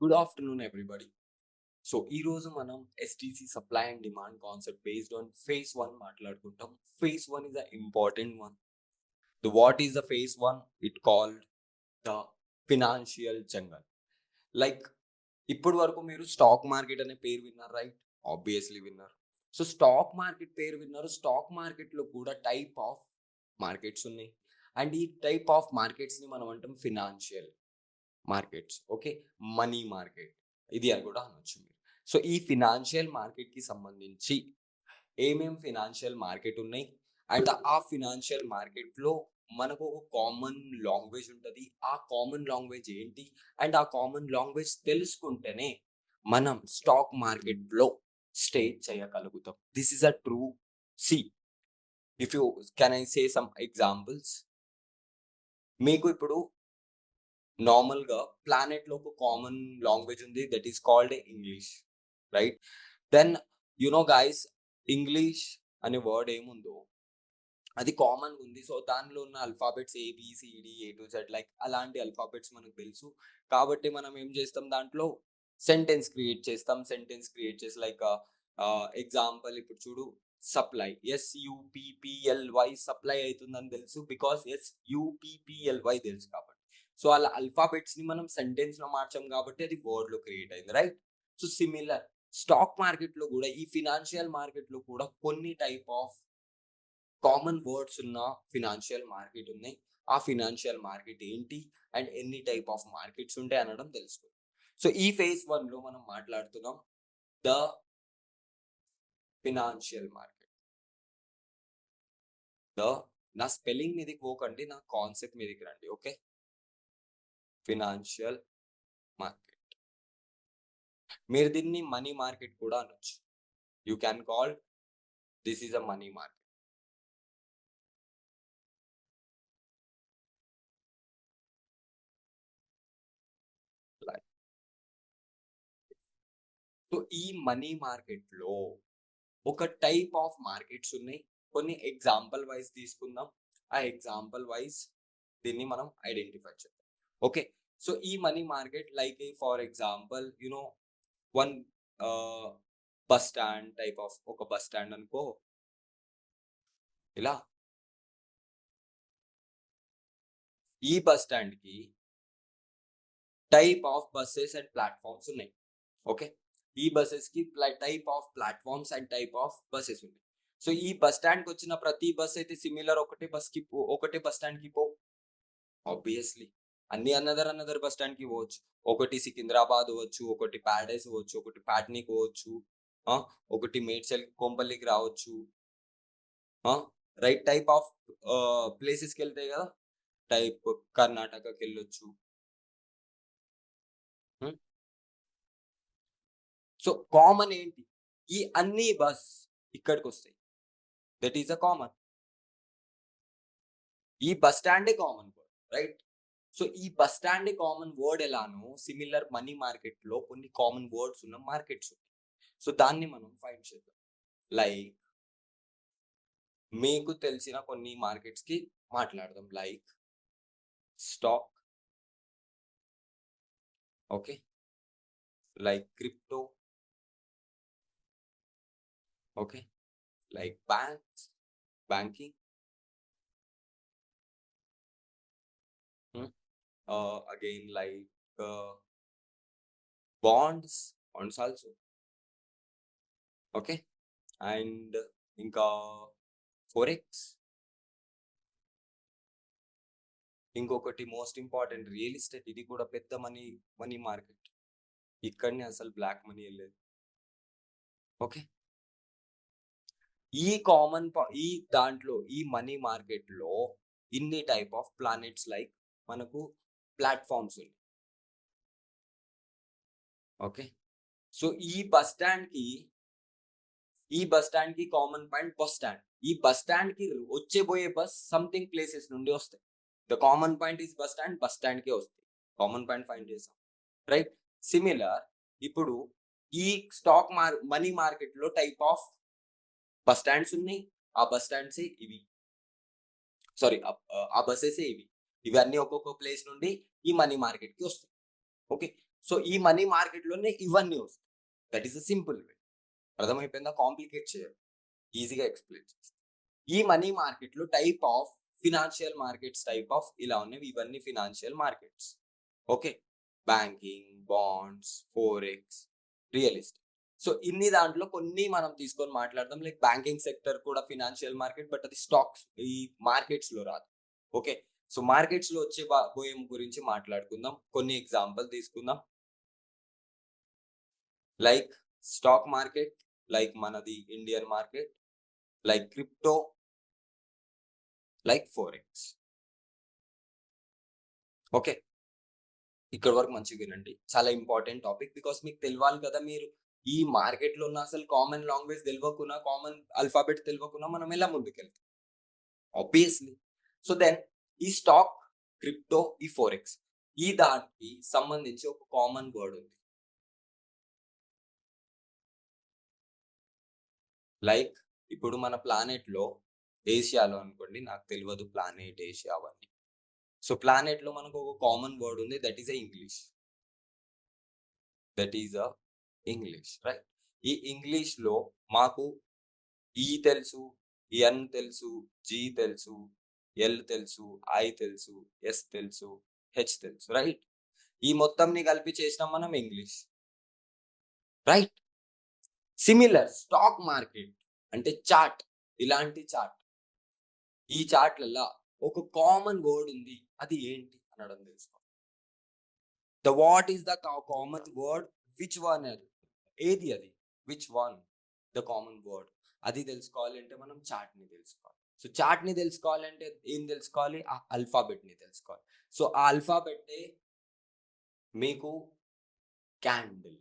Good afternoon, everybody. So ఈ రోజు మనం STC supply and demand concept based on phase 1 మాట్లాడుకుంటాం. Phase 1 is an important one. The what is the phase 1? It called the financial jungle. Like ఇప్పటి వరకు మీరు stock market అనే పేరు విన్నారు, రైట్? ఆబ్వియస్లీ విన్నారు. సో స్టాక్ మార్కెట్ పేరు విన్నారు. స్టాక్ మార్కెట్లో కూడా టైప్ ఆఫ్ మార్కెట్స్ ఉన్నాయి. అండ్ ఈ టైప్ ఆఫ్ మార్కెట్స్ని మనం అంటాం financial markets. Okay, money market ఇది అని కూడా అనొచ్చు మీరు. సో ఈ ఫినాన్షియల్ మార్కెట్కి సంబంధించి ఏమేమి ఫినాన్షియల్ మార్కెట్ ఉన్నాయి అండ్ ఆ ఫినాన్షియల్ మార్కెట్లో మనకు ఒక కామన్ లాంగ్వేజ్ ఉంటుంది. ఆ కామన్ లాంగ్వేజ్ ఏంటి అండ్ ఆ కామన్ లాంగ్వేజ్ తెలుసుకుంటేనే మనం స్టాక్ మార్కెట్లో స్టే చేయగలుగుతాం. This is a true see. If you can I say some examples. మీకు ఇప్పుడు నార్మల్గా ప్లానెట్లో ఒక కామన్ లాంగ్వేజ్ ఉంది, that is called English, right? Then guys, English అనే వర్డ్ ఏముందో అది కామన్ ఉంది. సో దానిలో ఉన్న alphabets A B C D A to Z like అలాంటి అల్ఫాబెట్స్ మనకు తెలుసు. కాబట్టి మనం ఏం చేస్తాం, దాంట్లో సెంటెన్స్ క్రియేట్ చేస్తాం. సెంటెన్స్ క్రియేట్ చేసి లైక్ ఎగ్జాంపుల్ ఇప్పుడు చూడు, సప్లై SUPPLY సప్లై అవుతుందని తెలుసు, బికాస్ SUPPLY తెలుసు కాబట్టి. సో అలా అల్ఫాబెట్స్ ని మనం సెంటెన్స్ లో మార్చాం కాబట్టి అది వర్డ్ లో క్రియేట్ అయింది, right? So similar stock market లో కూడా, ఈ ఫినాన్షియల్ మార్కెట్ లో కూడా కొన్ని టైప్ ఆఫ్ కామన్ వర్డ్స్ ఉన్న ఫినాన్షియల్ మార్కెట్ ఉన్నాయి. ఆ ఫినాన్షియల్ మార్కెట్ ఏంటి అండ్ ఎన్ని టైప్ ఆఫ్ మార్కెట్స్ ఉంటాయి అనడం తెలుసుకో. సో ఈ ఫేజ్ 1 లో మనం మాట్లాడుతున్నాం ద ఫినాన్షియల్ మార్కెట్. ద నా స్పెల్లింగ్ మీదకి పోకండి, నా కాన్సెప్ట్ మీదకి రండి. Okay, financial market. మీరు దీన్ని మనీ మార్కెట్ కూడా అనొచ్చు. You can call this is a money market. So ఈ మనీ మార్కెట్ లో ఒక టైప్ ఆఫ్ మార్కెట్స్ ఉన్నాయి. కొన్ని ఎగ్జాంపుల్ వైజ్ తీసుకుందాం. ఆ ఎగ్జాంపుల్ వైజ్ దీన్ని మనం ఐడెంటిఫై చేద్దాం. ఓకే, సో ఈ money market like for example one bus stand type of, ఒక బస్ స్టాండ్ అనుకో. ఇలా ఈ బస్ స్టాండ్ కి type of buses and platforms ఉన్నాయి. ఓకే, ఈ బస్సెస్ కి type of platforms and type of buses ఉన్నాయి. సో ఈ బస్ స్టాండ్ కి వచ్చిన ప్రతి బస్ అయితే సిమిలర్ ఒకటే బస్ స్టాండ్ కి పో. ఆబ్వియస్లీ అన్ని అనదర్ బస్ స్టాండ్ కి పోవచ్చు. ఒకటి సికింద్రాబాద్ పోవచ్చు, ఒకటి ప్యారడైస్ పోవచ్చు, ఒకటి ప్యాట్నీకి పోవచ్చు, ఒకటి మేడ్చల్ కొంపల్లికి రావచ్చు. రైట్ టైప్ ఆఫ్ ప్లేసెస్కి వెళ్తాయి కదా, టైప్ కర్ణాటకకి వెళ్ళొచ్చు. సో కామన్ ఏంటి, ఈ అన్ని బస్ ఇక్కడికి వస్తాయి. That is a common. ఈ బస్ స్టాండే కామన్ వర్డ్, రైట్? సో ఈ బస్ స్టాండే కామన్ వర్డ్ ఎలానో సిమిలర్ మనీ మార్కెట్ లో కొన్ని కామన్ వర్డ్స్ ఉన్న మార్కెట్స్ ఉన్నాయి. సో దాన్ని మనం ఫైండ్ చేద్దాం. లైక్ మీకు తెలిసిన కొన్ని మార్కెట్స్ కి మాట్లాడదాం. Like stock, okay, like crypto, okay, like banks, banking, again like bonds also, okay, and ఇంకా ఫోరెక్స్, ఇంకొకటి మోస్ట్ ఇంపార్టెంట్ రియల్ ఎస్టేట్. ఇది కూడా పెద్ద మనీ మార్కెట్. ఇక్కడనే అసలు బ్లాక్ మనీ వెళ్ళేది. ఓకే, ఈ కామన్ ఈ దాంట్లో ఈ మనీ మార్కెట్ లో ఇన్ని టైప్ ఆఫ్ ప్లానెట్స్ లైక్ మనకు ప్లాట్ఫామ్స్ ఉన్నాయి. ఓకే, సో ఈ బస్ స్టాండ్ కి కామన్ పాయింట్ బస్ స్టాండ్. ఈ బస్ స్టాండ్ కి వచ్చేబోయే బస్ సంథింగ్ ప్లేసెస్ నుండి వస్తాయి. The common point is bus stand కి వస్తాయి. కామన్ పాయింట్ ఫైండ్ చేసాం, రైట్? సిమిలర్ ఇప్పుడు ఈ స్టాక్ మనీ మార్కెట్ లో టైప్ ఆఫ్ బస్ స్టాండ్స్ ఉన్నాయి. ఆ బస్ స్టాండ్స్ ఇవి, సారీ, ఆ బస్సెస్ ఇవి. ఇవన్నీ ఒక్కొక్క ప్లేస్ నుండి ఈ మనీ మార్కెట్ కి వస్తాయి. ఓకే, సో ఈ మనీ మార్కెట్లోనే ఇవన్నీ వస్తాయి. That is a simple way. అర్థమైపోయిందా? కాంప్లికేట్ చేయరు, ఈజీగా ఎక్స్ప్లెయిన్ చేస్తాను. ఈ మనీ మార్కెట్లో type of financial markets type of ఇలా ఉన్నవి, ఇవన్నీ financial markets. Okay, banking, bonds, forex, real estate. So ఇన్ని దాంట్లో కొన్ని మనం తీసుకొని మాట్లాడదాం. లైక్ బ్యాంకింగ్ సెక్టర్ కూడా ఫినాన్షియల్ మార్కెట్, బట్ అది స్టాక్స్ ఈ మార్కెట్స్ లో రాదు. ఓకే, సో మార్కెట్స్ లో వచ్చే పోయే గురించి మాట్లాడుకుందాం. కొన్ని ఎగ్జాంపుల్ తీసుకుందాం. లైక్ స్టాక్ మార్కెట్, లైక్ మనది Indian market, like crypto, like forex. Okay, ఇక్కడ వరకు మంచిగా వినండి, చాలా ఇంపార్టెంట్ టాపిక్. బికాస్ మీకు తెలియాలి కదా, మీరు ఈ మార్కెట్ లో ఉన్న అసలు కామన్ లాంగ్వేజ్ తెలియకున్నా, కామన్ అల్ఫాబెట్ తెలియకున్నా మనం ఎలా ముందుకెళ్తాం ఆబ్వియస్లీ. సో దెన్ ఈ స్టాక్, క్రిప్టో, ఈ ఫోరెక్స్, ఈ దానికి సంబంధించి ఒక కామన్ వర్డ్ ఉంది. లైక్ ఇప్పుడు మన ప్లానెట్ లో, ఏషియాలో అనుకోండి, నాకు తెలియదు ప్లానెట్ ఏషియా అవన్నీ. సో ప్లానెట్ లో మనకు ఒక కామన్ వర్డ్ ఉంది, that is English. That is English, right? ఈ ఇంగ్లీష్ లో మాకు ఈ తెలుసు, ఎన్ తెలుసు, జి తెలుసు, ఎల్ తెలుసు, ఐ తెలుసు, ఎస్ తెలుసు, హెచ్ తెలుసు, రైట్? ఈ మొత్తంని కలిపి చేసినాం మనం English, right? Similar stock market అంటే చార్ట్, ఇలాంటి చార్ట్. ఈ చార్ట్లలో ఒక కామన్ వర్డ్ ఉంది, అది ఏంటి అనడం తెలుసుకో. The what is the common word, which one, ఏది అది, which one the common word, అది తెలుసుకోవాలి అంటే మనం చార్ట్ ని తెలుసుకోవాలి. సో చార్ట్ ని తెలుసుకోవాలంటే ఏం తెలుసుకోవాలి? ఆ అల్ఫాబెట్ ని తెలుసుకోవాలి. సో ఆ అల్ఫాబెట్ మీకు క్యాండిల్.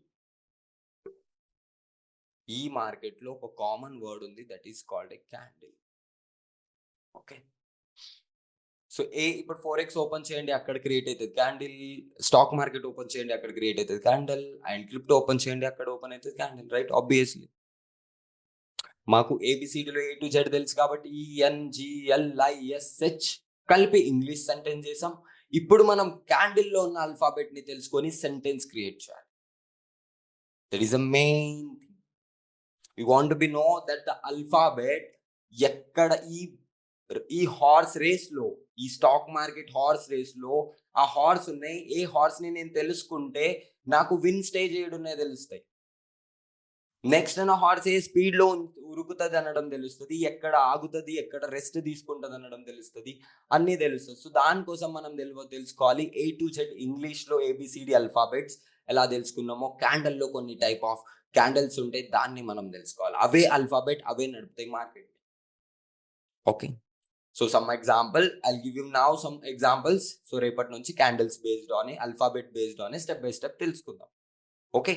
ఈ మార్కెట్ లో ఒక కామన్ వర్డ్ ఉంది, that is called a candle. Okay, so ఇప్పుడు ఫోరెక్స్ ఓపెన్ చేయండి, అక్కడ క్రియేట్ అవుతుంది క్యాండిల్. స్టాక్ మార్కెట్ ఓపెన్ చేయండి, అక్కడ క్రియేట్ అవుతుంది క్యాండిల్. అండ్ క్రిప్టో ఓపెన్ చేయండి, అక్కడ ఓపెన్ అవుతుంది క్యాండిల్, రైట్? ఆబ్వియస్లీ మాకు ఏబిసిడిలో ఏ టు జెడ్ తెలుసు కాబట్టి ఈఎన్జిఎల్ఐఎస్హెచ్ కలిపి ఇంగ్లీష్ సెంటెన్స్ చేసాం. ఇప్పుడు మనం క్యాండిల్ లో ఉన్న అల్ఫాబెట్ ని తెలుసుకొని సెంటెన్స్ క్రియేట్ చేయాలి. That is the main thing. We want to be know that the alphabet ఎక్కడ ఈ హార్స్ రేస్ లో, ఈ స్టాక్ మార్కెట్ హార్స్ రేస్ లో ఆ హార్స్ ఉన్నాయి. ఏ హార్స్ ని నేను తెలుసుకుంటే నాకు విన్ స్టేజ్ ఏడున్నాయి తెలుస్తాయి. నెక్స్ట్ నా హార్స్ ఏ స్పీడ్ లో ఉరుకుతుంది అనడం తెలుస్తుంది, ఎక్కడ ఆగుతుంది, ఎక్కడ రెస్ట్ తీసుకుంటుంది అనడం తెలుస్తుంది, అన్ని తెలుస్తుంది. సో దానికోసం మనం తెలుసుకోవాలి ఏ టు జెడ్ ఇంగ్లీష్ లో ఏబిసిడి అల్ఫాబెట్స్ ఎలా తెలుసుకున్నామో, క్యాండిల్ లో కొన్ని టైప్ ఆఫ్ క్యాండిల్స్ ఉంటాయి, దాన్ని మనం తెలుసుకోవాలి. అవే అల్ఫాబెట్, అవే నడుపుతాయి market. Okay, so some example I'll give you now some examples. So రేపటి నుంచి candles based on, alphabet based on step by step తెలుసుకుందాం. ఓకే,